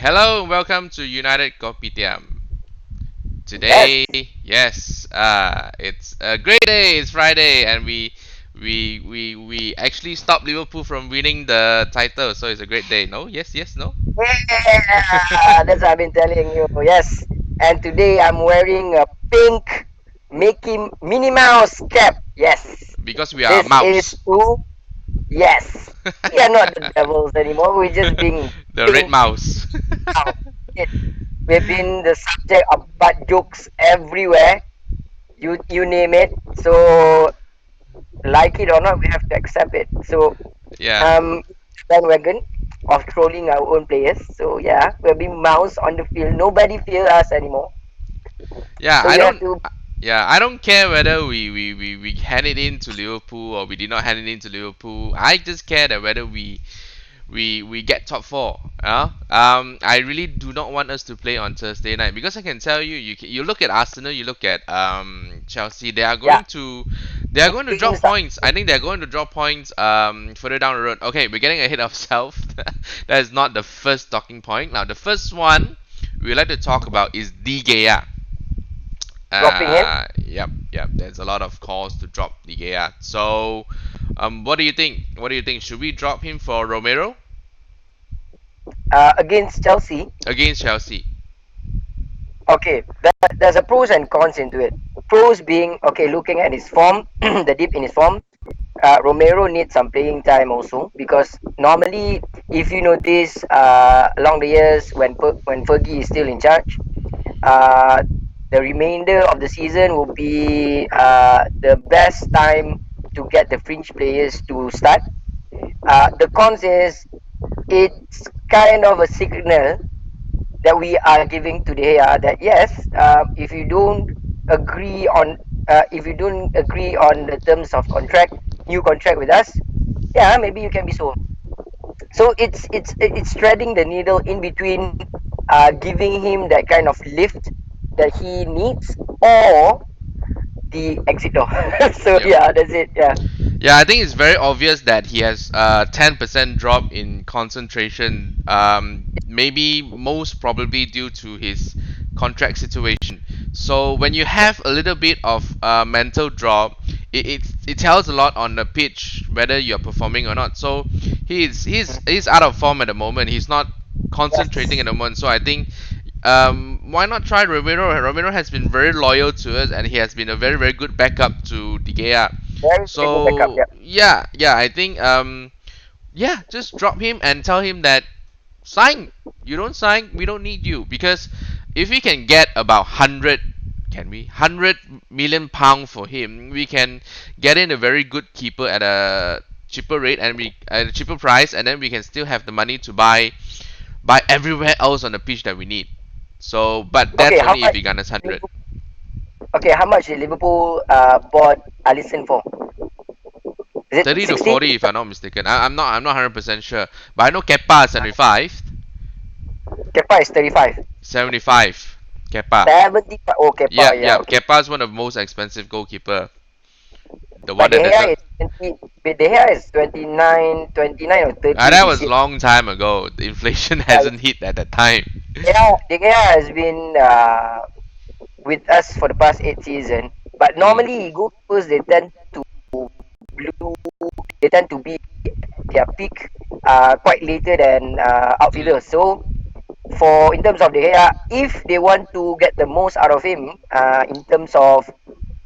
Hello and welcome to United Kopitiam. Yes. Today, yes, it's a great day. It's Friday, and we actually stopped Liverpool from winning the title, so it's a great day. No, yes, yes, no. Yeah, that's what I've been telling you. Yes. And today I'm wearing a pink Mickey Minnie Mouse cap. Yes. Because we are a This is mouse. to yes. We are not the devils anymore. We're just being The red pink mouse. now. It, we've been the subject of bad jokes everywhere. You name it. So like it or not, we have to accept it. So Yeah, um bandwagon of trolling our own players. So yeah, we're being mouse on the field. Nobody feels us anymore. yeah. So I we have don't. to Yeah, I don't care whether we hand it in to Liverpool or we did not hand it in to Liverpool. I just care that whether we get top four. I really do not want us to play on Thursday night because I can tell you, you look at Arsenal, you look at Chelsea. yeah. They are going to drop Teams are points. I think they're going to drop points further down the road. Okay, we're getting ahead of ourselves. That is not the first talking point. Now the first one we like to talk about is De Gea. dropping him. Yep. There's a lot of calls to drop De Gea. So, what do you think? What do you think? Should we drop him for Romero Against Chelsea. against Chelsea? Okay, there's a pros and cons into it. Pros being okay, looking at his form, the dip in his form. Romero needs some playing time also because normally, if you notice, along the years when Fergie is still in charge, uh, the remainder of the season will be the best time to get the fringe players to start. The cons is it's kind of a signal that we are giving today that yes, if you don't agree on the terms of new contract with us, yeah, maybe you can be sold. So it's threading the needle in between, giving him that kind of lift that he needs, or the exit door. So Yep. yeah, that's it. Yeah. Yeah, I think it's very obvious that he has 10% drop in concentration. Maybe most probably due to his contract situation. So when you have a little bit of mental drop, it tells a lot on the pitch whether you're performing or not. So he's out of form at the moment. He's not concentrating Yes. at the moment. So I think why not try Romero? Romero has been very loyal to us, and he has been a very very good backup to De Gea. Very very good backup. So Yeah. yeah, I think yeah, just drop him and tell him that sign. You don't sign, we don't need you because if we can get about 100, can we 100 million pound for him, we can get in a very good keeper at a cheaper rate and we at a cheaper price, and then we can still have the money to buy everywhere else on the pitch that we need. So, but Okay. that's How only if much? he garners 100. Okay. How much did Liverpool bought Alisson for? Is it 30 to 60? 40 if I'm not mistaken. I'm not 100% sure, but I know Kepa is 75. Kepa is 35. 75. Kepa. 75. Oh, Kepa. Yeah. Yeah. Okay. Kepa is one of the most expensive goalkeeper. The one But De that Gea doesn't. is 20. But De Gea is 29 or 30 That this was year. long time ago. The inflation Yeah. hasn't hit at that time. De Gea has been with us for the past 8 seasons. But Mm. normally goalkeepers blue. They tend to be their peak quite later than Mm. outfielders. So for in terms of De Gea, if they want to get the most out of him, in terms of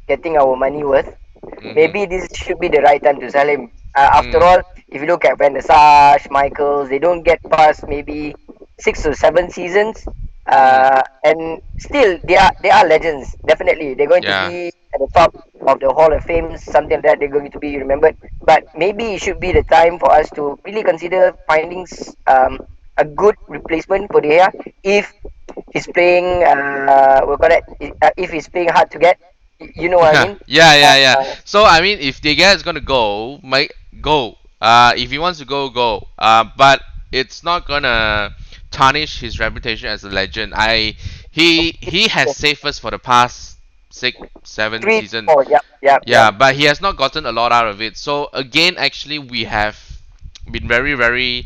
getting our money worth, Mhm. maybe this should be the right time to sell him. After Mm. all, if you look at Van der Sar, Michaels, they don't get past maybe 6 or 7 seasons, Mm. and still they are legends. Definitely, they're going to Yeah. be at the top of the Hall of Fame, something like that. They're going to be remembered. But maybe it should be the time for us to really consider finding a good replacement for De Gea if he's playing. We call it if he's playing hard to get. You know what I Yeah, mean? yeah. So I mean, if De Gea is gonna go, might go. If he wants to go, go. But it's not gonna tarnish his reputation as a legend. He has saved us for the past six, seven Three, season. four. Yep, yep, yep. Yeah, but he has not gotten a lot out of it. So again, actually, we have been very, very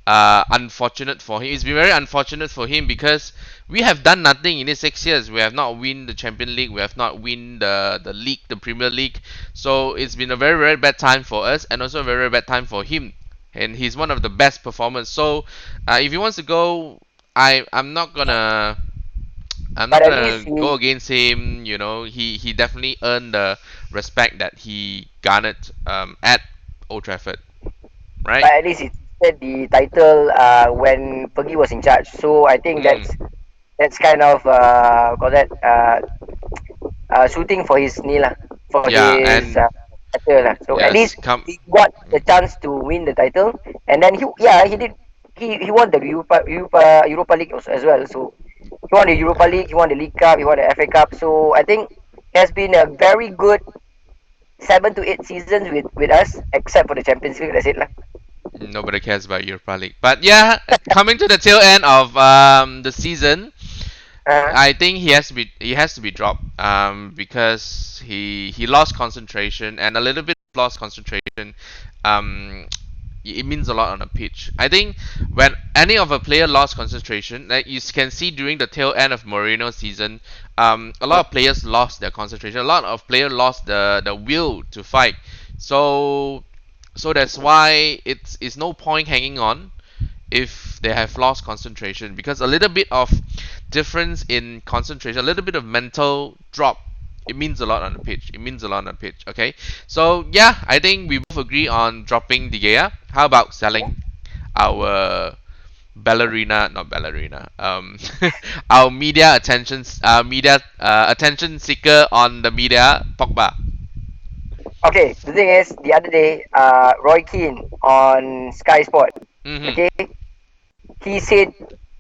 unfortunate for him. It's been very unfortunate for him because we have done nothing in these 6 years. We have not win the Champions League. We have not win the league, the Premier League. So it's been a very very bad time for us, and also a very very bad time for him. And he's one of the best performers. So if he wants to go, I'm not gonna. I'm not But at least gonna go he, against him. You know, he definitely earned the respect that he garnered at Old Trafford, right? but at least he said the title when Fergie was in charge. So I think Mm. that's kind of call that shooting for his knee lah, for Yeah, his and title lah. So at yes, least come. he got the chance to win the title, and then he did he won the Europa League also, as well. So he won the Europa League, he won the League Cup, he won the FA Cup. So I think it has been a very good 7 to 8 seasons with us, except for the Champions League. That's it lah. Nobody cares about Europa League. But yeah, coming to the tail end of the season, Uh, I think he has to be dropped because he lost concentration, and a little bit lost concentration um it means a lot on the pitch. I think when any of a player lost concentration, like you can see during the tail end of Moreno's season, a lot of players lost their concentration. A lot of players lost the will to fight. So that's why it's no point hanging on if they have lost concentration, because a little bit of difference in concentration, a little bit of mental drop, it means a lot on the pitch. It means a lot on the pitch. Okay, so yeah, I think we both agree on dropping De Gea. How about selling our ballerina, not ballerina, our attention seeker on the media, Pogba. okay, the thing is, the other day, Roy Keane on Sky Sport, Mhm. okay, he said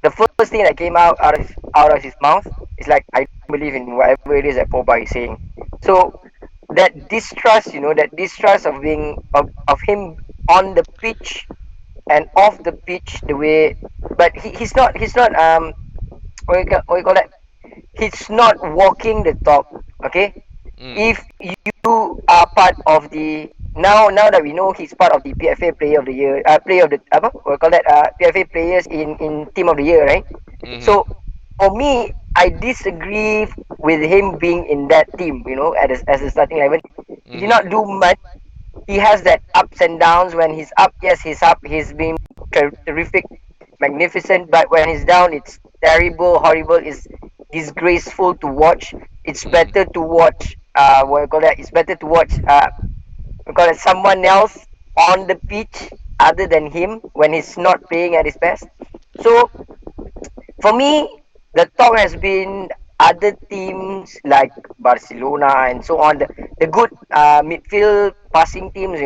the first thing that came out of his mouth is like, I don't believe in whatever it is that Pogba is saying. So that distrust, that distrust of of him on the pitch and off the pitch, the way, but he's not what you call that? He's not walking the talk. Okay, Mm. if you are part of the, now that we know he's part of the PFA Player of the Year, Player of the apa? What you call that? PFA Players in Team of the Year, right? Mhm. So for me, I disagree with him being in that team. As a starting 11, he did Mhm. not do much. He has that ups and downs. When he's up, yes, he's up. He's been terrific, magnificent. But when he's down, it's terrible, horrible. It's disgraceful to watch. It's Mhm. better to watch. What you call that? It's better to watch. We call it someone else on the pitch other than him when he's not playing at his best. So for me, the talk has been other teams like Barcelona and so on, the good midfield passing teams,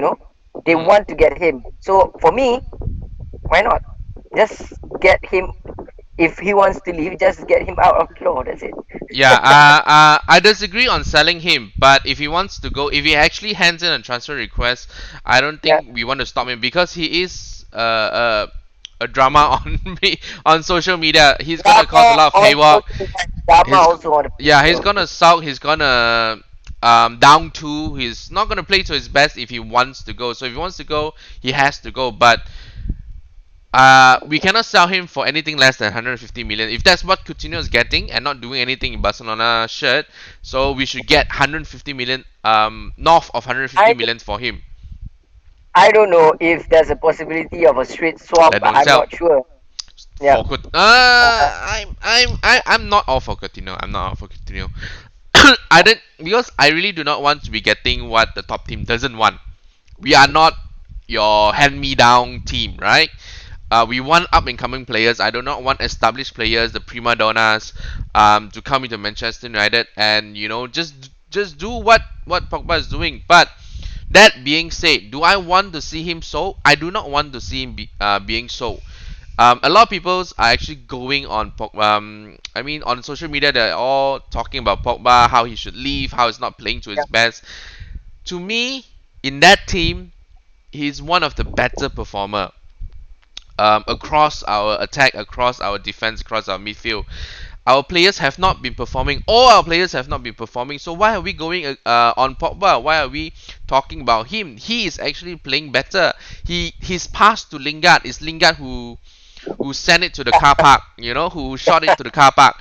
they Mhm. want to get him. So for me, why not? Just get him. If he wants to leave, just get him out of the law. That's it. Yeah, I disagree on selling him, but if he wants to go, if he actually hands in a transfer request, I don't Yeah. think we want to stop him because he is a drama on me on social media. He's gonna cause a Drama lot of on havoc. social media, drama He's also on the Yeah, he's field. gonna sulk. He's gonna down two. He's not gonna play to his best if he wants to go. So if he wants to go, he has to go. But we cannot sell him for anything less than 150 million. If that's what Coutinho is getting and not doing anything in Barcelona shirt, so we should get 150 million, north of 150 I million for him. I don't know if there's a possibility of a straight swap. Then don't I'm sell not sure. Yeah. for Uh, I'm not all for Coutinho. I'm not all for Coutinho. I didn't because I really do not want to be getting what the top team doesn't want. We are not your hand-me-down team, right? We want up-and-coming players. I do not want established players, the prima donnas, to come into Manchester United and just do what Pogba is doing. But that being said, do I want to see him sold? I do not want to see him being sold. A lot of people are actually going on I mean, on social media, they're all talking about Pogba, how he should leave, how he's not playing to his yeah. best. To me, in that team, he's one of the better performer across our attack, across our defense, across our midfield. our players have not been performing. All our players have not been performing. So why are we going on Pogba? Why are we talking about him? He is actually playing better. His pass to Lingard is Lingard who sent it to the car park. You know, who shot it to the car park.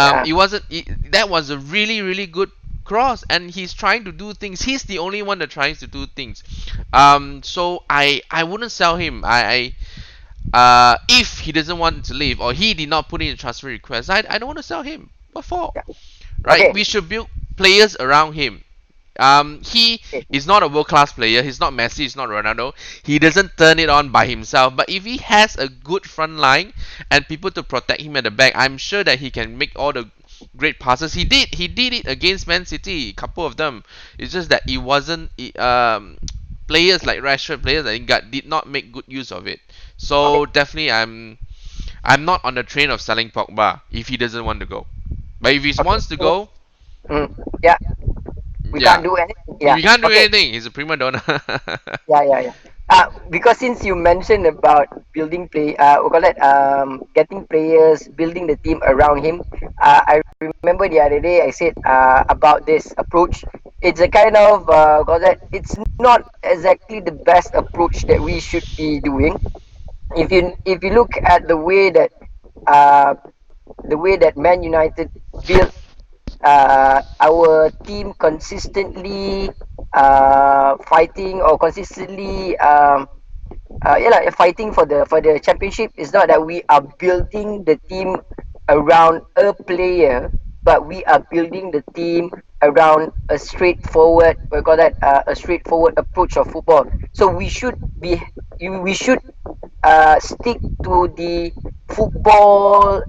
Yeah. It wasn't. That was a really good cross, and he's trying to do things. He's the only one that tries to do things. So I wouldn't sell him. If he doesn't want to leave or he did not put in a transfer request, I don't want to sell him. What for? Yeah. Right? Okay. We should build players around him. He Okay. is not a world class player. He's not Messi. He's not Ronaldo. He doesn't turn it on by himself. But if he has a good front line and people to protect him at the back, I'm sure that he can make all the great passes. He did. He did it against Man City. A couple of them. It's just that it wasn't. Players like Rashford, players like Lingard did not make good use of it. Okay. So definitely, I'm not on the train of selling Pogba if he doesn't want to go. But if he Okay. wants to So, go, yeah, we yeah, can't do anything. Yeah. we can't do Okay. anything. He's a prima donna. Yeah. Because since you mentioned about building play, we call it getting players, building the team around him. I remember the other day I said about this approach. It's a kind of call that it's not exactly the best approach that we should be doing. If you look at uh, the way that Man United built our team consistently fighting or consistently fighting for the championship. Is not that we are building the team around a player, but we are building the team around a straightforward, we call that a straightforward approach of football. So we should stick to the football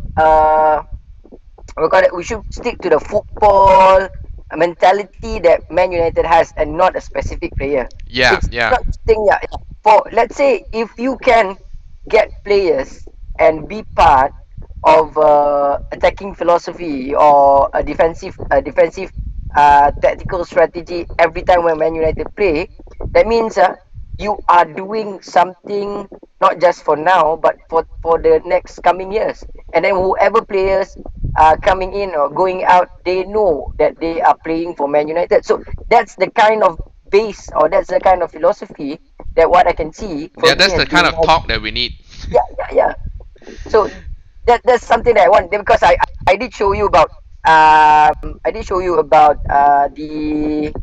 we should stick to the football mentality that Man United has and not a specific player. Yeah, It's yeah. not thing, yeah. For let's say if you can get players and be part of attacking philosophy or a defensive tactical strategy every time when Man United play, that means you are doing something not just for now but for the next coming years. And then whoever players coming in or going out, they know that they are playing for Man United. So that's the kind of base or that's the kind of philosophy that what I can see Yeah, from me that's has the kind been. of talk that we need. Yeah. So that's something that I want because I did show you about the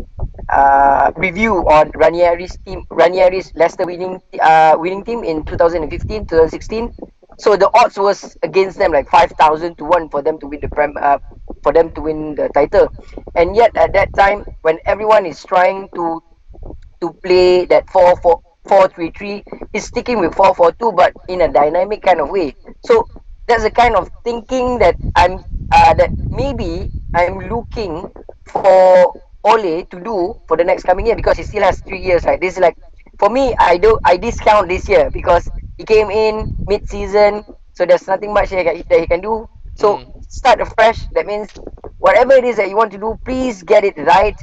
review on Ranieri's Leicester winning team in 2015 2016. So the odds was against them like 5,000 to 1 for them to win for them to win the title. And yet at that time when everyone is trying to play that 4-4-3-3, is sticking with 4-4-2 but in a dynamic kind of way. So that's the kind of thinking that that maybe I'm looking for Ole to do for the next coming year because he still has 3 years. Right, this is like for me. I discount this year because he came in mid season, so there's nothing much that he can do. So Mm. start afresh. That means whatever it is that you want to do, please get it right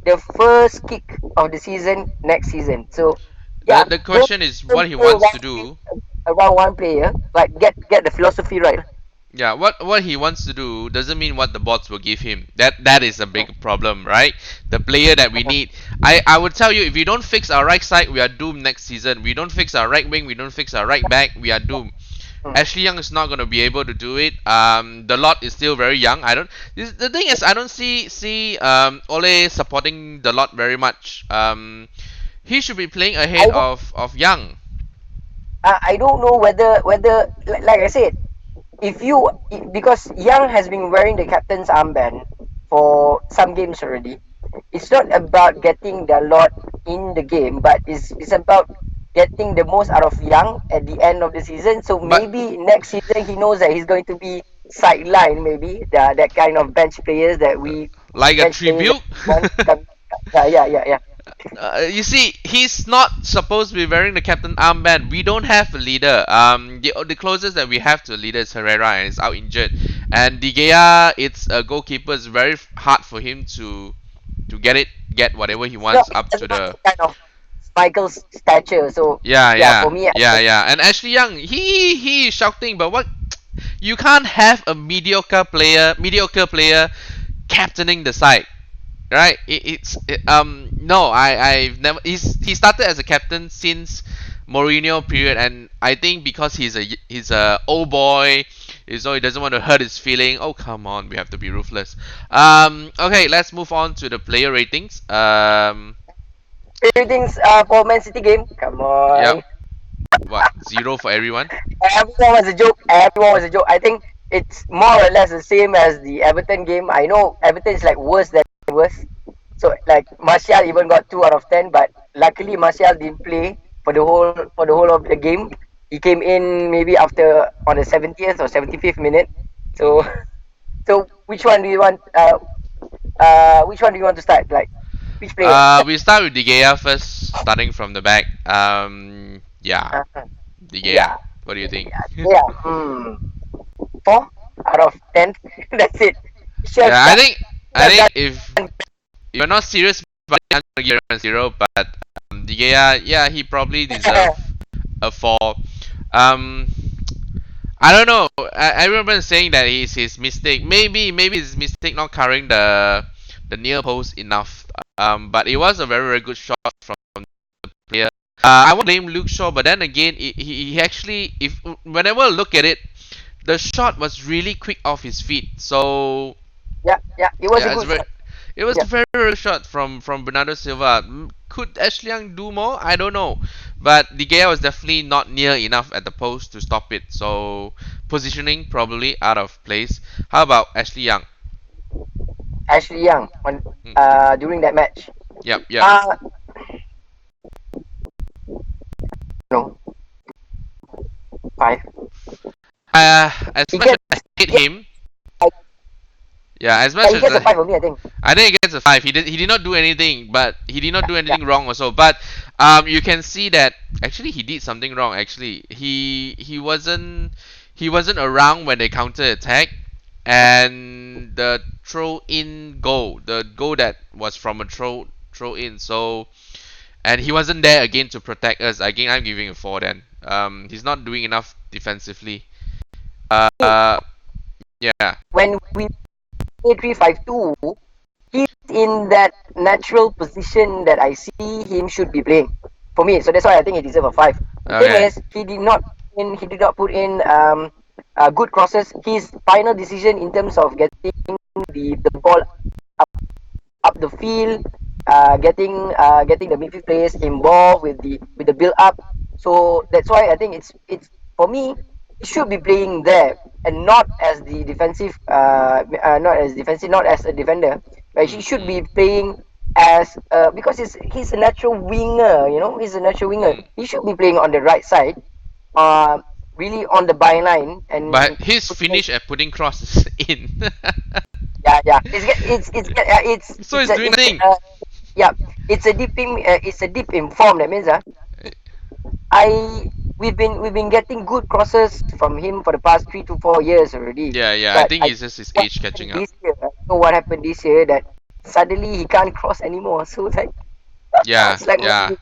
the first kick of the season next season. So The yeah, the don't question is don't what he play wants one to team do. around one player, but get the philosophy right. Yeah, what he wants to do doesn't mean what the bots will give him. That is a big problem, right? The player that we need. I would tell you if we don't fix our right side, we are doomed next season. We don't fix our right wing, we don't fix our right back, we are doomed. Mm. Ashley Young is not going to be able to do it. The lot is still very young. I don't. The thing is, I don't see Ole supporting the lot very much. He should be playing I ahead don't of Young. I don't know whether like I said, because Young has been wearing the captain's armband for some games already. It's not about getting the lot in the game, but it's about getting the most out of Young at the end of the season. So But maybe next season he knows that he's going to be sidelined. Maybe that kind of like a bench players that tribute. we want to come. Yeah. You see, he's not supposed to be wearing the captain armband. We don't have a leader. The closest that we have to a leader is Herrera, and he's out injured. And De Gea, it's a goalkeeper. It's very hard for him to get whatever he No, wants he up to doesn't have the. that kind of Michael's stature. So Yeah, yeah, yeah, for me, I yeah, think yeah. And Ashley Young, he is shouting, but what? You can't have a mediocre player captaining the side, right? No, I've never. He started as a captain since Mourinho period, and I think because he's a old boy, so he doesn't want to hurt his feeling. Oh come on, we have to be ruthless. Okay, let's move on to the player ratings. Ratings for Man City game. Come Yep. on. What, 0 for everyone? Everyone was a joke. Everyone was a joke. I think it's more or less the same as the Everton game. I know Everton is like worse than worse. So like Martial even got 2 out of 10, but luckily Martial didn't play for the whole of the game. He came in maybe after on the 70th or 75th minute. So Mm-hmm. so which one do you want? Which one do you want to start? Like which player? We start with De Gea first, starting from the back. Yeah, Uh, De Gea. yeah, What do you think? yeah. 4 out of 10. That's it. Should have Yeah, I done. think Should I have think done. if you're not serious about it, I'm gonna give it a 0. But De Gea, yeah, he probably deserve a 4. Um, I don't know. I remember saying that it's his mistake. Maybe his mistake not covering the near post enough. But it was a very good shot from the player. I won't blame Luke Shaw, but then again, he actually, if whenever I look at it, the shot was really quick off his feet. So Yeah, yeah. It was a yeah, good shot. it was Yeah. a very shot from Bernardo Silva. Could Ashley Young do more? I don't know, but De Gea was definitely not near enough at the post to stop it. So positioning probably out of place. How about Ashley Young? Ashley Young on Hmm. during that match. Yep, yep. Uh no, 5. As He much as gets I hate yeah, him, yeah, as much he as gets a 5 for me, I think. I think he gets a 5. He did not do anything, but he did not do Yeah. anything wrong also. But you can see that actually he did something wrong. Actually, he wasn't around when they counter attack, and the throw in goal, the goal that was from a throw in. So and he wasn't there again to protect us. Again, I'm giving a 4. Then he's not doing enough defensively. Uh, yeah. When we play 3-5-2, he's in that natural position that I see him should be playing for me. So that's why I think he deserves a 5. The thing Okay. is, he did not put in good crosses. His final decision in terms of getting the ball up the field, getting the midfield players involved with the build up. So that's why I think it's for me he should be playing there and not as the defensive, not as a defender. But he should Mm-hmm. be playing as because he's a natural winger. He's a natural winger. Mm. He should be playing on the right side, uh, really on the byline But and his putting finish at putting crosses in. yeah. So he's doing it's nothing. yeah, it's a deep in form. That means I we've been getting good crosses from him for the past 3 to 4 years already. Yeah. I But think it's just his what age catching happened up. this year? I don't know what happened this year that suddenly he can't cross anymore. So like Yeah, it's like yeah.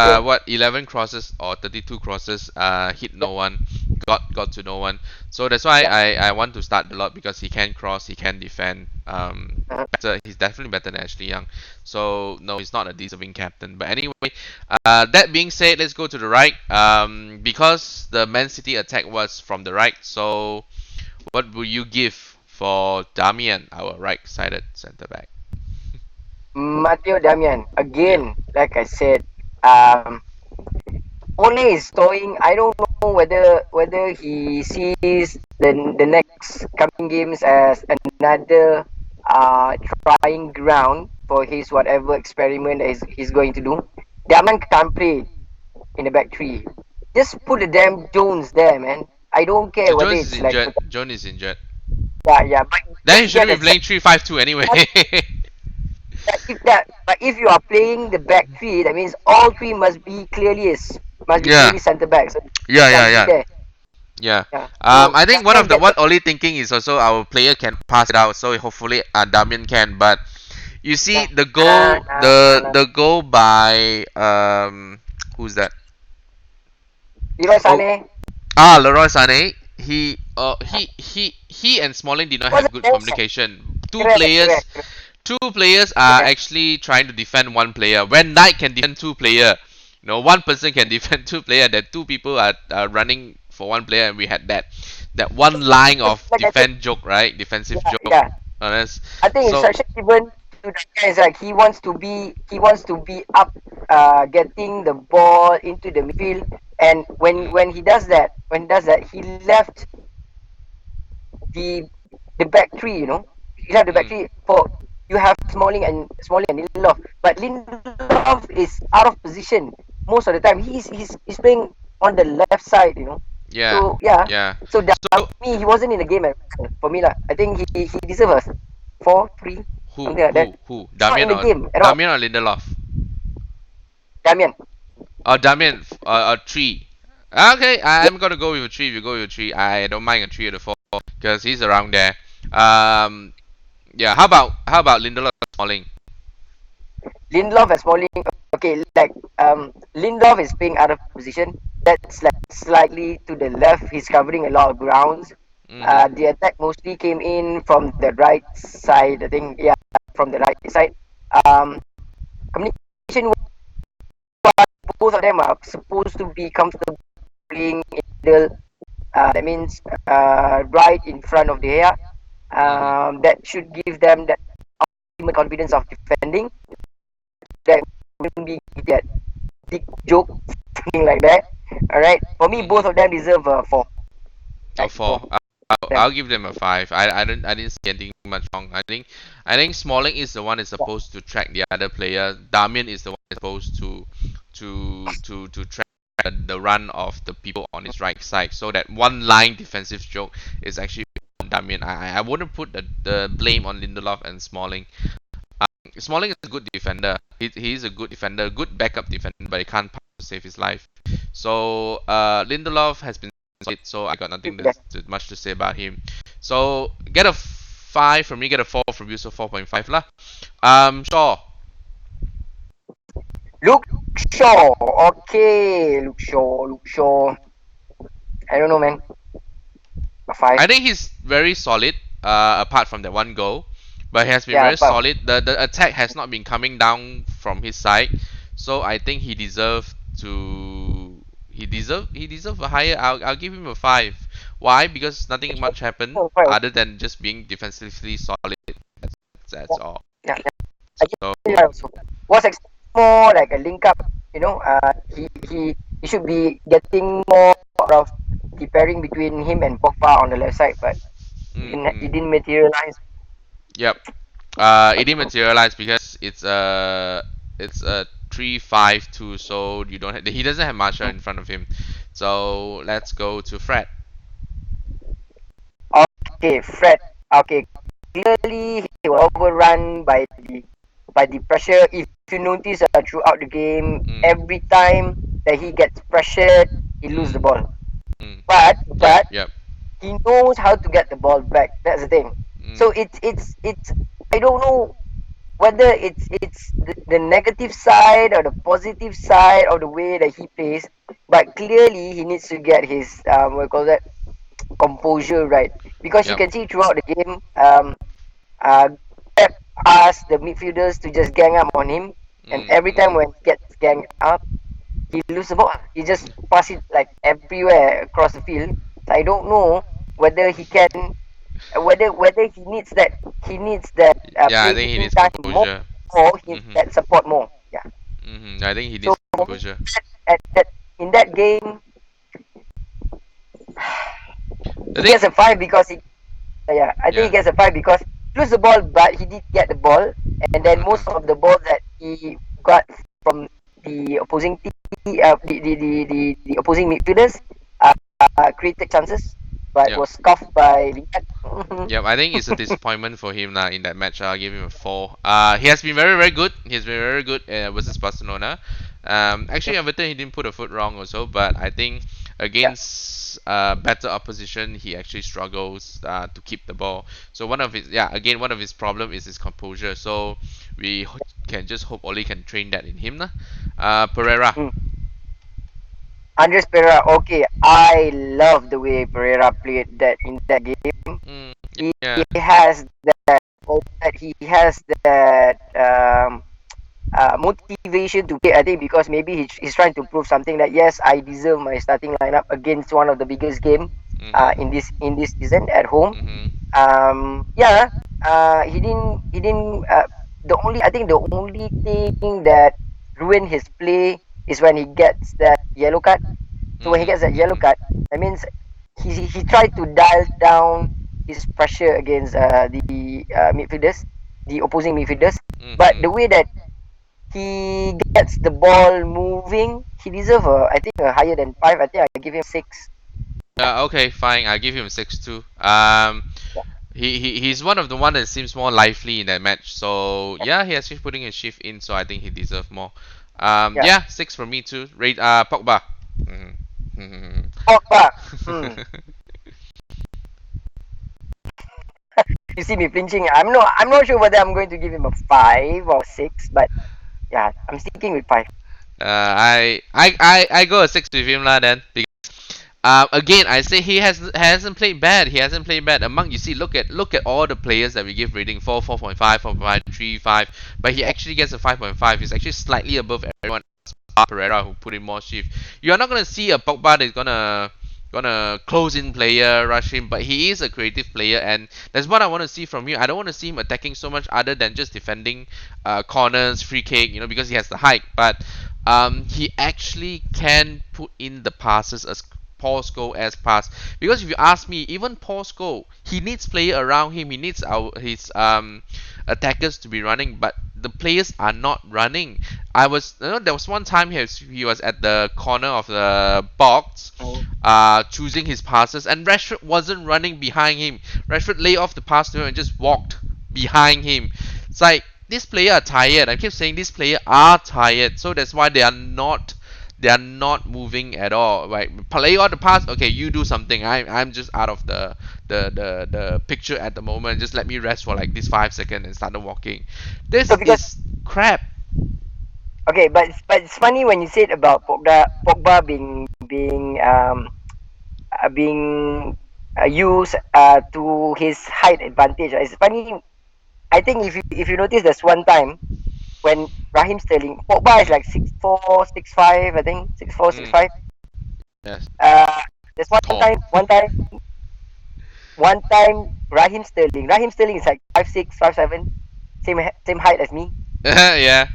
yeah, What 11 crosses or 32 crosses? Hit no one, got to no one. So that's why yeah. I want to start a lot because he can cross, he can defend. Better. He's definitely better than Ashley Young. So no, he's not a deserving captain. But anyway, that being said, let's go to the right. Because the Man City attack was from the right. So what will you give for Damian, our right-sided centre back? Matteo Damian Yep. again. Like I said, um, Ole is toying. I don't know whether he sees the next coming games as another trying ground for his whatever experiment that he's going to do. Damian can't play in the back three. Just put the damn Jones there, man. I don't care whether Jones is it's like injured. Jones is injured. yeah, but Then he just get shouldn't the be playing 3-5-2 anyway. but if you are playing the back three, that means all three must be clearly Yeah, centre back. So yeah, yeah, can't be yeah, there. yeah. Yeah. So I think one of Damian the gets what Oli thinking is also our player can pass it out, so hopefully Damian can. But you see nah, the nah, goal, nah, nah, the nah. the goal by who's that? Leroy Oh, Sané. Leroy Sané. he and Smalling did not have Wasn't good there? communication. Two Correct, players correct, correct. two players are Yeah. actually trying to defend one player. When Knight can defend two player, one person can defend two player. That two people are running for one player, and we had that one line Just of like I said, defend joke, right? Defensive yeah, joke. yeah. Honest. I think So instruction given to the guy is like he wants to be up, getting the ball into the midfield, and mm, when he does that, he left the the back three. You have the back mm, three for you have Smalling and Lindelof, but Lindelof is out of position most of the time. He's playing on the left side. yeah, So yeah. yeah. So that, So me, he wasn't in the game for me lah. I think he deserves a 4-3, who something like that. who who He's not in Damian the or game at all. Damian or Lindelof? Damian. Damian, a three. Okay, Yeah. I'm gonna go with a three. If you go with a three, I don't mind a three or a four because he's around there. Um, yeah. How about Lindelof Smalling? Lindelof and Smalling. Okay, like Lindelof is playing out of position. That's like slightly to the left. He's covering a lot of grounds. Mhm. The attack mostly came in from the right side. I think, yeah, from the right side. Um, Communication. Both of them are supposed to be comfortable playing in the middle. That means right in front of the area. Mhm. That should give them that ultimate confidence of defending. That wouldn't be that big joke, something like that. All right. For me, both Mhm. of them deserve a four. A Like four. four. I'll give them a five. I didn't see anything much wrong. I think Smalling is the one that's supposed to track the other player. Damian is the one that's supposed to track the run of the people on his right side. So that one line defensive joke is actually on Damian. I wouldn't put the blame on Lindelof and Smalling. Smalling is a good defender. He's a good defender, good backup defender, but he can't pass to save his life. So Lindelof has been solid, so I got nothing Yeah. much to say about him. So get a five from me, get a four from you, so 4.5 lah. Shaw. Luke Shaw. Okay, Luke Shaw. Luke Shaw. I don't know, man. A five. I think he's very solid. Apart from that one goal, but he has been Yeah, very but solid. The attack has not been coming down from his side, so I think he deserved to. He deserve a higher. I'll give him a five. Why? Because nothing much happened oh, five. other than just being defensively solid. That's all. Yeah, yeah. I So think that also was more like a link up. He should be getting more of the pairing between him and Pogba on the left side, but it mm, didn't materialize. yep. It didn't materialize because it's a 3-5-2, so he doesn't have Marshall in front of him. So let's go to Fred. Okay, Fred. Okay, clearly he was overrun by the pressure. If you notice, throughout the game, Mm, every time that he gets pressured, he loses the mm, ball. mm. But Yep, but yep. he knows how to get the ball back. That's the thing. Mm, So it's I don't know whether it's the negative side or the positive side of the way that he plays, but clearly he needs to get his what you call that, composure right, because you yep. can see throughout the game, uh Pep asked the midfielders to just gang up on him, and Mm, every time mm. when he gets ganged up, he loses the ball. He just pass it like everywhere across the field. So I don't know whether he can, whether he needs that Yeah, I think he playing needs time more, composure. or he needs Mhm, that support more. Yeah. I think he So needs for me, composure. at that in that game, I he think. gets a five because he yeah, I think he Yeah. gets a five because he lose the ball, but he did get the ball, and then Uh huh. most of the balls that he got from the opposing team, the opposing midfielders, created chances, but Yep. was scuffed by Lingard. Yep, I think it's a disappointment for him in that match. I'll give him a four. He has been very very good. He's been very good versus Barcelona. Actually, Everton he didn't put a foot wrong also, but I think Yeah. against better opposition he actually struggles to keep the ball. So one of his problem is his composure. So can just hope Oli can train that in him lah. Pereira. Mm. Andres Pereira. Okay, I love the way Pereira played that in that game. Mm, He yeah. has that. He has that motivation to play. I think because maybe he's trying to prove something that yes, I deserve my starting lineup against one of the biggest game Mhm. in this season at home. Mhm. Yeah, he didn't. The only I think the only thing that ruined his play is when he gets that yellow card. So when he gets Mhm. that yellow card, that means he tried to dial down his pressure against the midfielders, the opposing midfielders. But the Mhm. way that he gets the ball moving, he deserves I think a higher than 5. I think I give him 6. Okay, fine. I give him 6 too. Yeah, He's one of the one that seems more lively in that match. So yeah, he actually putting his shift in. So I think he deserves more. yeah. Yeah, 6 for me too. Rate Pogba. Mhm. Pogba. Hmm. You see me flinching. I'm not sure whether I'm going to give him a 5 or 6, but yeah, I'm sticking with 5. I go a 6 with him lah then. Again, I say he hasn't played bad. He hasn't played bad. Among you see, look at all the players that we give rating 4, 4.5, 4.5, 3, 5. But he Yeah. actually gets a 5.5. He's actually slightly above everyone else. Pereira who put in more shift. You're not gonna see a Pogba that's gonna close in player, rush him, but he is a creative player, and that's what I want to see from him. I don't want to see him attacking so much other than just defending corners, free kick, because he has the height. But he actually can put in the passes as Paul Scholes as pass. Because if you ask me, even Paul Scholes, he needs player around him. He needs his attackers to be running, but the players are not running. There was one time he was at the corner of the box, Mm. choosing his passes, and Rashford wasn't running behind him. Rashford lay off the pass to him and just walked behind him. It's like these players are tired. I keep saying these players are tired, so that's why they are not moving at all. Right, play all the pass. Okay, you do something. I'm just out of the picture at the moment. Just let me rest for like this 5 seconds and start walking. So This because is crap. okay, but it's funny when you said about Pogba being used to his height advantage. It's funny. I think if you notice, there's one time when Raheem Sterling, Pogba is like 6'4", 6'5", I think 6'4", six Mm, five. yes, Uh, there's tall. one time Raheem Sterling is like 5'6", 5'7", same height as me. Yeah.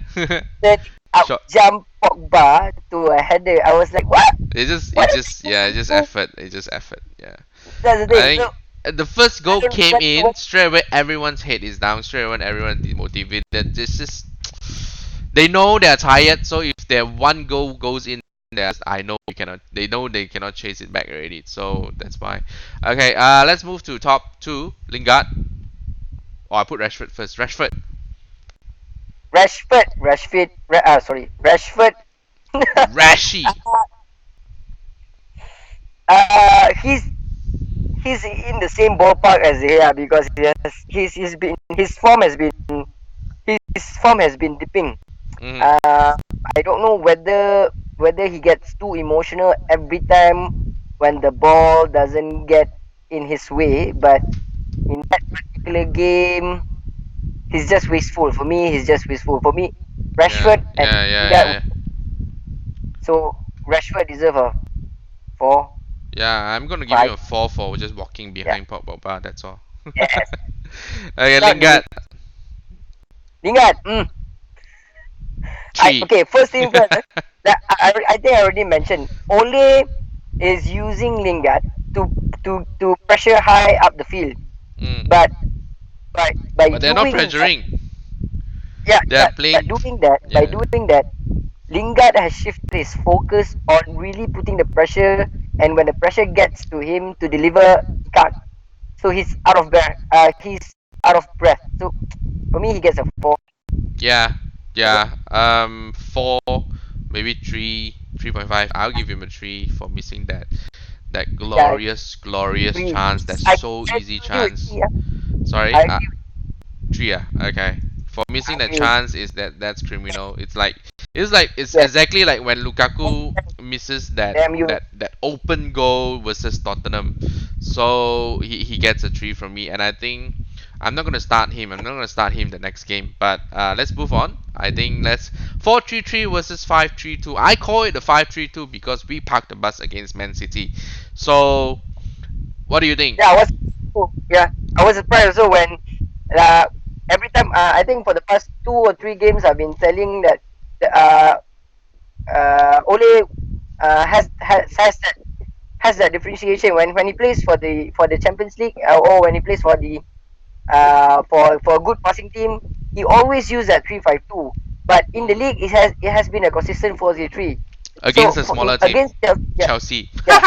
Then out Shot. jump Pogba to a header. I was like, what? It What is just, yeah, it's just this? effort. It's just effort. Yeah. That's the I thing. think So the first I goal don't know came when in straight away. Everyone's head is down. Straight away, everyone demotivated. It's just they know they're tired. So if their one goal goes in, I know you cannot. They know they cannot chase it back already. So that's why. Okay. Let's move to top two. Lingard. Oh, I put Rashford first. Rashford. Rashford. Rashy. He's in the same ballpark as Zia because his form has been dipping. Mm. Uh, I don't know whether he gets too emotional every time when the ball doesn't get in his way, but in that particular game, he's just wasteful. For me, he's just wasteful. For me, Yeah. Rashford and Yeah. Yeah. Lingard. Yeah. So Rashford deserve a 4, Yeah, I'm gonna give him 5. a 4 for just walking Yeah. behind Pogba. That's all. Yes. Okay, Not doing Lingard. Lingard. Three. Okay. First thing first. I think I already mentioned. Ole is using Lingard to pressure high up the field, but Mm. by But they're not doing that, pressuring. yeah, They're playing. by Yeah. doing that, Lingard has shifted his focus on really putting the pressure, and when the pressure gets to him to deliver, he can't. So he's out of breath. He's out of breath. So for me, he gets a 4. Yeah. Yeah. 4, maybe 3, 3.5. I'll give him a 3 for missing that Yeah, glorious agree. chance. That's I so easy agree with chance. you. Yeah. Sorry. I agree. 3. Okay. For missing I that agree with chance is that's criminal. It's like it's you. Yes. exactly like when Lukaku misses that Damn you. that open goal versus Tottenham. So he gets a 3 from me, and I think I'm not gonna start him. I'm not gonna start him the next game. But let's move on. I think let's 4-3-3 versus 5-3-2. I call it the 5-3-2 because we parked the bus against Man City. So what do you think? Yeah, I was surprised also when uh, every time I think for the past 2 or 3 games I've been telling that Ole has that differentiation when he plays for the Champions League, or when he plays for the for a good passing team, he always use that 3-5-2. But in the league, it has been a consistent 4-3-3. So Against a smaller team, against Chelsea, Chelsea. yeah.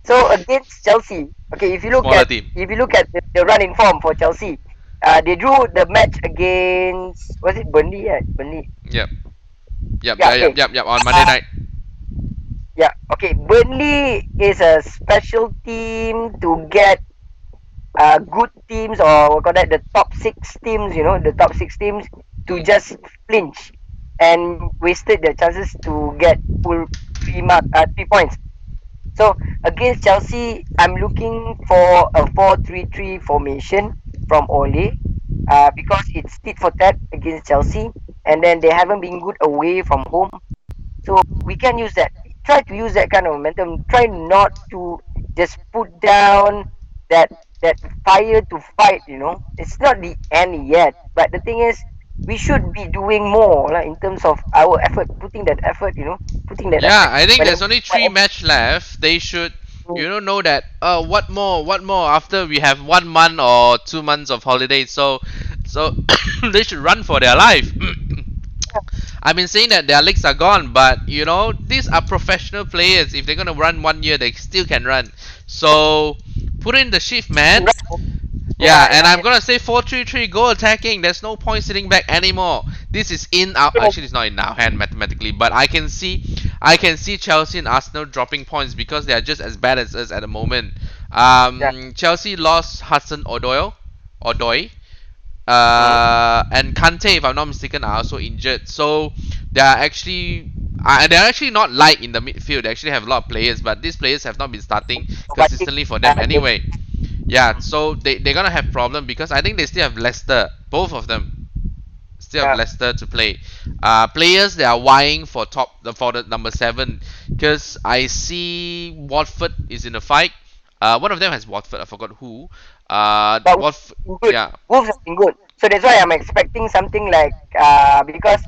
So against Chelsea, okay, Smaller team. if you look at the run in form for Chelsea, they drew the match against, was it Burnley? Yeah, Burnley. Yep. Yep. Yeah, Yeah. Yep. okay. Yep. Yep. On Monday night. Yeah, okay. Burnley is a special team to get good teams, or we call that the top six teams. You know, the top six teams to Mm. just flinch and wasted their chances to get full 3 points. So against Chelsea, I'm looking for a 4-3-3 formation from Ole, because it's tit for tat against Chelsea, and then they haven't been good away from home. So we can use that. Try to use that kind of momentum. Try not to just put down that fire to fight. You know, it's not the end yet. But the thing is, we should be doing more, like, in terms of our effort, putting that effort. You know, putting that Yeah, effort. I think there's Whenever, only three whenever match left. They should, know that. What more? What more? After we have 1 month or 2 months of holiday, so they should run for their life. I've been saying that their legs are gone, but these are professional players. If they're gonna run 1 year, they still can run. So put in the shift, man. yeah, Yeah, and I'm gonna say 4-3-3, go attacking. There's no point sitting back anymore. This is in our actually it's not in our hand mathematically, but I can see Chelsea and Arsenal dropping points because they are just as bad as us at the moment. yeah. Chelsea lost Hudson Odoi, Mm. and Kante, if I'm not mistaken, are also injured. So they're actually not light in the midfield. They actually have a lot of players, but these players have not been starting But consistently for them anyway. Yeah, so they're gonna have problem because I think they still have Leicester, both of them still have yeah, Leicester to play. Players they are vying for the number 7 because I see Watford is in the fight. One of them has Watford. I forgot who. but Watford. good. Yeah. Wolves have been good. So that's why I'm expecting something like, because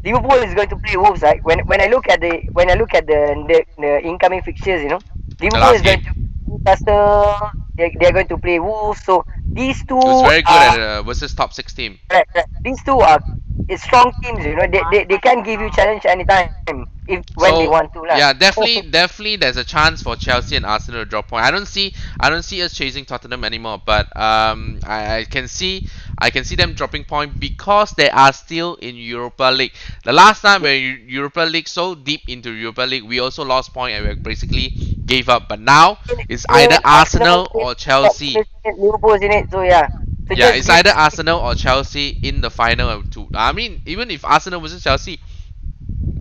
Liverpool is going to play Wolves, right? When I look at the incoming fixtures, you know, The Liverpool last is going game. to Newcastle. They're going to play Wolves. So these It was two very good are at versus top 6 team. correct, correct. These two are it's strong teams. You know, they can give you challenge anytime if when they So want to, lah. yeah, definitely, there's a chance for Chelsea and Arsenal to drop point. I don't see us chasing Tottenham anymore, but I can see them dropping point because they are still in Europa League. The last time when Europa League so deep into Europa League, we also lost point and we basically gave up. But now it's either Arsenal Arsenal or Chelsea. Liverpool is in it. So yeah. So Yeah, just it's give either Arsenal or Chelsea in the final of two. I mean, even if Arsenal versus Chelsea,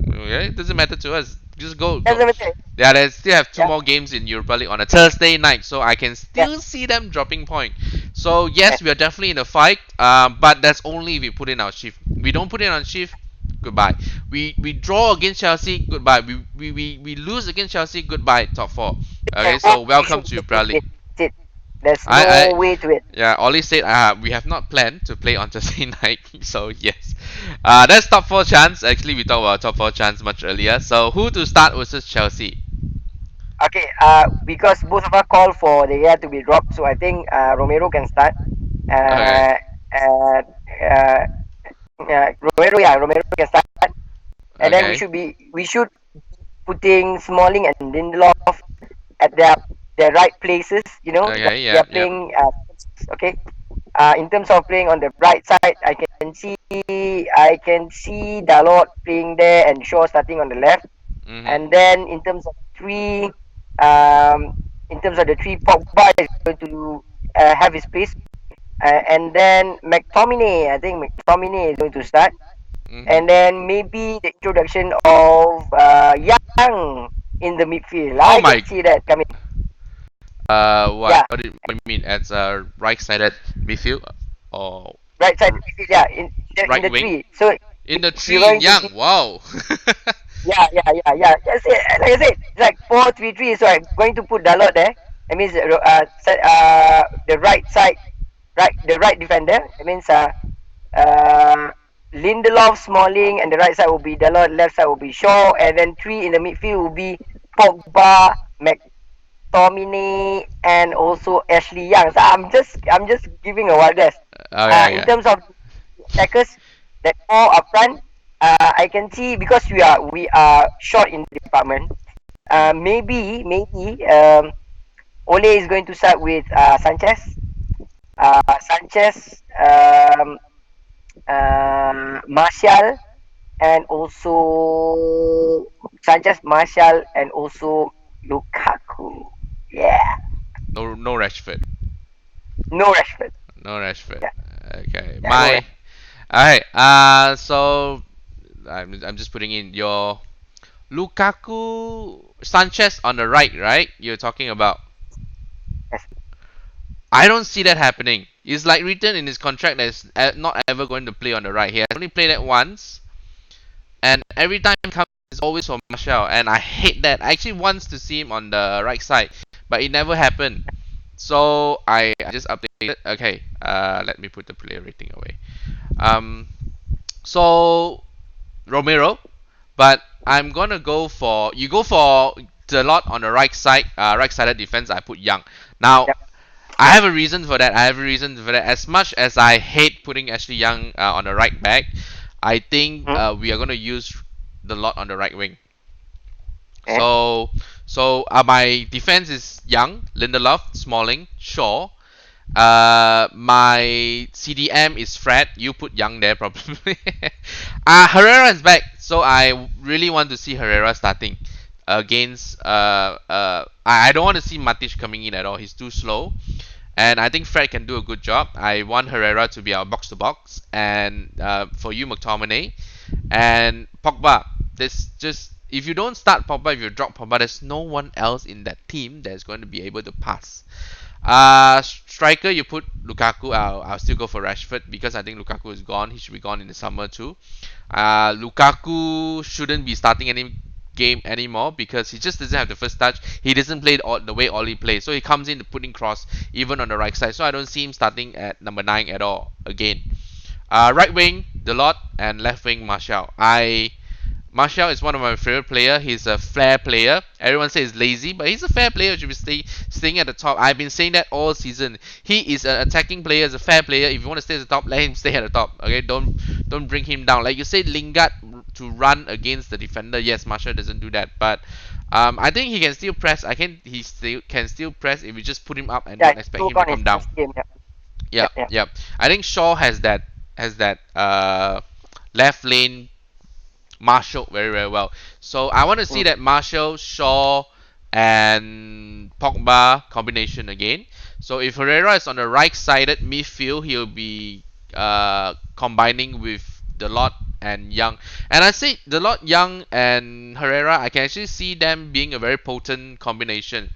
yeah, it doesn't matter to us. Just go, go. doesn't matter. Yeah, they still have two Yeah, more games in Europa League on a Thursday night, so I can yeah, still see them dropping point. So yeah. yes, we are definitely in a fight. But that's only if we put in our shift. We don't put in our shift. Goodbye. We draw against Chelsea. Goodbye. We lose against Chelsea. Goodbye. Top four. Okay, Oh, so we welcome should to get Europa League. it. There's I no way to it. Yeah, Ollie said we have not planned to play on Thursday night, so yes. That's top 4 chance. Actually, we talked about top 4 chance much earlier. So who to start versus Chelsea? Okay, because both of us call for the year to be dropped, so I think Romero can start. Okay. Uh, uh, uh, Romero can start, and then Okay. we should putting Smalling and Lindelof at their right places. You know, Okay. they're Yep. Yep. playing. Okay. In terms of playing on the right side, I can see Dalot playing there and Shaw starting on the left. Mhm. And then um, in terms of the three, Pogba is going to have his place. And then McTominay, I think McTominay is going to start. Mm-hmm. and then maybe the introduction of Young in the midfield. Oh I can my. see that coming. What? Yeah, What do you mean? As a right-sided midfield or right side r- midfield. Yeah, in right the wing? three. So In the you're tree in going to see. Young. Wow. Yeah. That's it. Like I said, it's like 4-3-3. So I'm going to put Dalot there. That means the right side, the right defender. That means uh, Lindelof, Smalling, and the right side will be Dalot, left side will be Shaw, and then three in the midfield will be Pogba, McTominay, and also Ashley Young. So I'm just giving a wild guess. Oh yeah, In yeah. terms of attackers, that more up front, I can see because we are short in the department. Mm. Maybe Ole is going to start with Sanchez. Sanchez, Martial, and also Sanchez, Martial, and also Lukaku. Yeah, No, no Rashford. no Rashford. No Rashford. Yeah, Okay. yeah, no My. Rashford. Alright. So I'm just putting in your Lukaku, Sanchez on the right, right? You're talking about. Yes. I don't see that happening. It's like written in his contract that he's not ever going to play on the right. He has only played that once, and every time he comes, it's always for Martial, and I hate that. I actually wants to see him on the right side, but it never happened. So I just updated. Okay, let me put the player rating away. Um, so Romero, but I'm gonna go for you go for the lot on the right side, right-sided defense. I put Young. Now Yep. I have a reason for that. I have a reason for that. As much as I hate putting Ashley Young on the right back, I think Hmm? we are gonna use the lot on the right wing. Eh? So my defense is Young, Lindelof, Smalling, Shaw. My CDM is Fred. You put Young there probably. Herrera is back, so I really want to see Herrera starting against. I don't want to see Matic coming in at all. He's too slow, and I think Fred can do a good job. I want Herrera to be our box to box, and for you McTominay and Pogba. There's just if you don't start Pogba, if you drop Pogba, there's no one else in that team that's going to be able to pass. Striker, you put Lukaku. I'll still go for Rashford because I think Lukaku is gone. He should be gone in the summer too. Lukaku shouldn't be starting any game anymore because he just doesn't have the first touch. He doesn't play the way Oli plays, so he comes in to putting cross even on the right side. So I don't see him starting at number 9 at all again. Right wing, Delort, and left wing, Martial. Martial is one of my favorite player. He's a flair player. Everyone says he's lazy, but he's a fair player. Should be staying at the top. I've been saying that all season. He is an attacking player. He's a fair player. If you want to stay at the top, let him stay at the top. Okay, don't bring him down. Like you said, Lingard to run against the defender. Yes, Martial doesn't do that, but I think he can still press. He still can still press if you just put him up and Yeah, don't expect took him to on his come down. first game. Yeah, yeah, Yep, yeah. yep. I think Shaw has that left lane Marshall very very well. So I want to see Mm. that Marshall, Shaw, and Pogba combination again. So if Herrera is on the right-sided midfield, he'll be combining with Delort and Young. And I say Delort, Young, and Herrera, I can actually see them being a very potent combination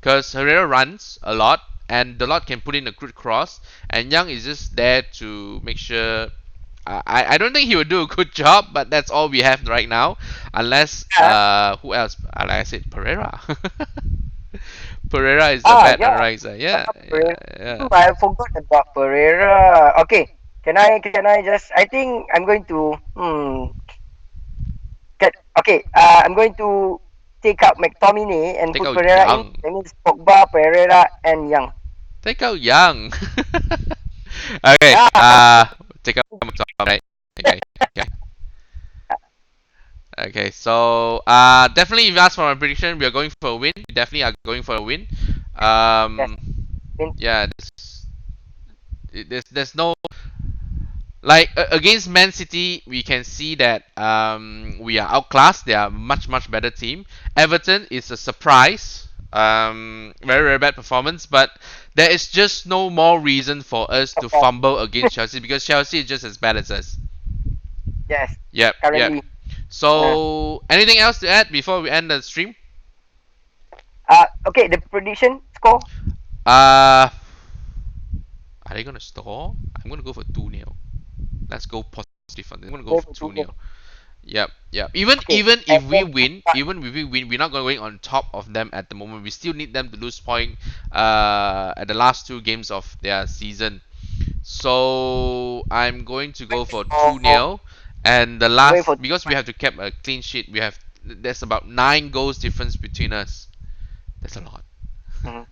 because Herrera runs a lot and Delort can put in a good cross, and Young is just there to make sure I don't think he would do a good job, but that's all we have right now. Unless Yeah. who else? Like I said, Pereira. Pereira is the bat on Yeah. the right side. Yeah, yeah, Pereira. yeah. I forgot about Pereira. Okay, can I just? I think I'm going to. Okay. I'm going to take out McTominay and Take put out Pereira in. Young. That means Pogba, Pereira, and Young. Take out Young. Okay. Yeah. Take out McTominay. Okay. Okay. Okay. So definitely if you ask for my prediction, we are going for a win. We definitely are going for a win. Yes. Um. Win. Yeah. There's no like against Man City, we can see that we are outclassed. They are a much better team. Everton is a surprise. Very bad performance, but there is just no more reason for us to Okay. fumble against Chelsea because Chelsea is just as bad as us. Yes. Yep, yep. Currently. Uh, So, anything else to add before we end the stream? okay, the prediction score. Uh, are they gonna score? I'm gonna go for 2-0. Let's go positive on this. I'm gonna go Go for for 2-0. Yep, yep. Even Okay. even And if we then, win, even if we win, we're not going on top of them at the moment. We still need them to lose point at the last two games of their season. So I'm going to go for for 2-0. And the going last, for because we have to keep a clean sheet, we have there's about 9 goals difference between us. That's a lot. mhm.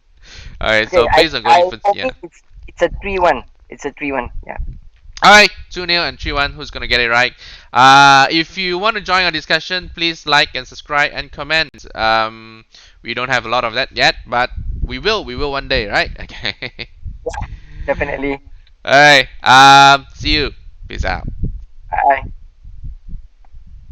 Alright, Okay, so based on goal I difference, for yeah. me it's a 3-1. It's a 3-1. Yeah. Alright, 2-0 and 3-1. Who's gonna get it right? If you want to join our discussion, please like and subscribe and comment. We don't have a lot of that yet, but we will. We will one day, right? Okay. Definitely. Alright. See you. Peace out. Bye.